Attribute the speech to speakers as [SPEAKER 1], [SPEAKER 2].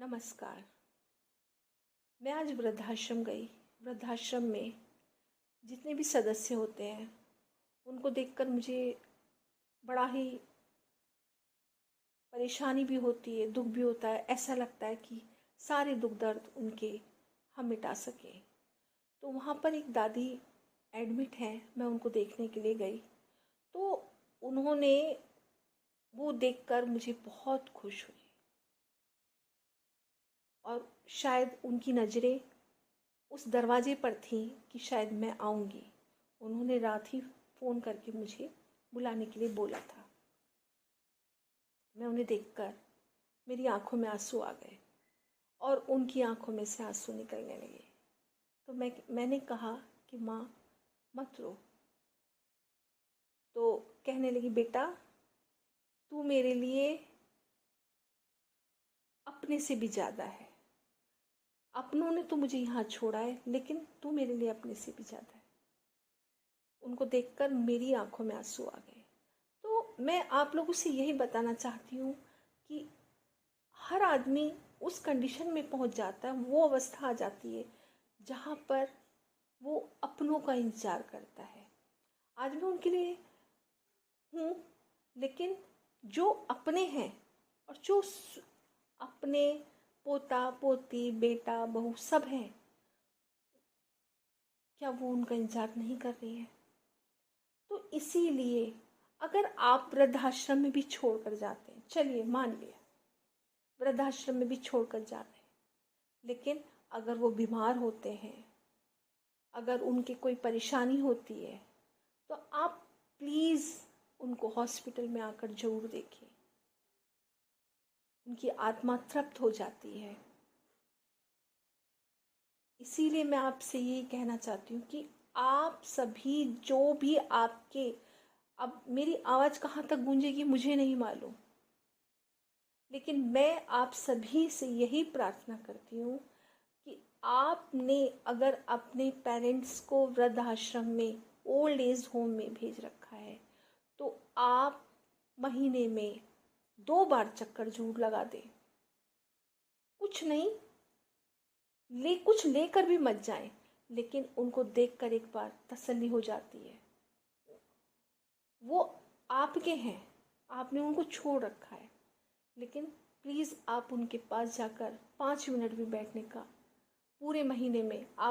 [SPEAKER 1] नमस्कार। मैं आज वृद्धाश्रम गई। वृद्धाश्रम में जितने भी सदस्य होते हैं उनको देखकर मुझे बड़ा ही परेशानी भी होती है, दुख भी होता है। ऐसा लगता है कि सारे दुख दर्द उनके हम मिटा सकें। तो वहाँ पर एक दादी एडमिट हैं, मैं उनको देखने के लिए गई। तो उन्होंने वो देखकर मुझे बहुत खुश हुई और शायद उनकी नज़रें उस दरवाजे पर थी कि शायद मैं आऊँगी। उन्होंने रात ही फ़ोन करके मुझे बुलाने के लिए बोला था। मैं उन्हें देखकर मेरी आंखों में आंसू आ गए और उनकी आंखों में से आंसू निकलने लगे। तो मैंने कहा कि माँ मत रो। तो कहने लगी, बेटा तू मेरे लिए अपने से भी ज़्यादा है। अपनों ने तो मुझे यहाँ छोड़ा है, लेकिन तू मेरे लिए अपने से भी ज़्यादा है। उनको देखकर मेरी आंखों में आंसू आ गए। तो मैं आप लोगों से यही बताना चाहती हूँ कि हर आदमी उस कंडीशन में पहुँच जाता है, वो अवस्था आ जाती है जहाँ पर वो अपनों का इंतज़ार करता है। आज मैं उनके लिए हूँ, लेकिन जो अपने हैं और जो अपने पोता पोती बेटा बहू सब हैं, क्या वो उनका इंतज़ार नहीं कर रही है? तो इसीलिए अगर आप वृद्धाश्रम में भी छोड़ कर जाते हैं, चलिए मान लिया वृद्धाश्रम में भी छोड़ कर जा रहे हैं, लेकिन अगर वो बीमार होते हैं, अगर उनकी कोई परेशानी होती है, तो आप प्लीज़ उनको हॉस्पिटल में आकर ज़रूर देखें। उनकी आत्मा तृप्त हो जाती है। इसीलिए मैं आपसे यही कहना चाहती हूँ कि आप सभी जो भी आपके, अब मेरी आवाज़ कहाँ तक गूंजेगी मुझे नहीं मालूम, लेकिन मैं आप सभी से यही प्रार्थना करती हूँ कि आपने अगर अपने पेरेंट्स को वृद्धाश्रम में, ओल्ड एज होम में भेज रखा है, तो आप महीने में 2 बार चक्कर जरूर लगा दें। कुछ नहीं कुछ लेकर भी मत जाएं, लेकिन उनको देखकर एक बार तसल्ली हो जाती है। वो आपके हैं, आपने उनको छोड़ रखा है, लेकिन प्लीज़ आप उनके पास जाकर 5 मिनट भी बैठने का पूरे महीने में आप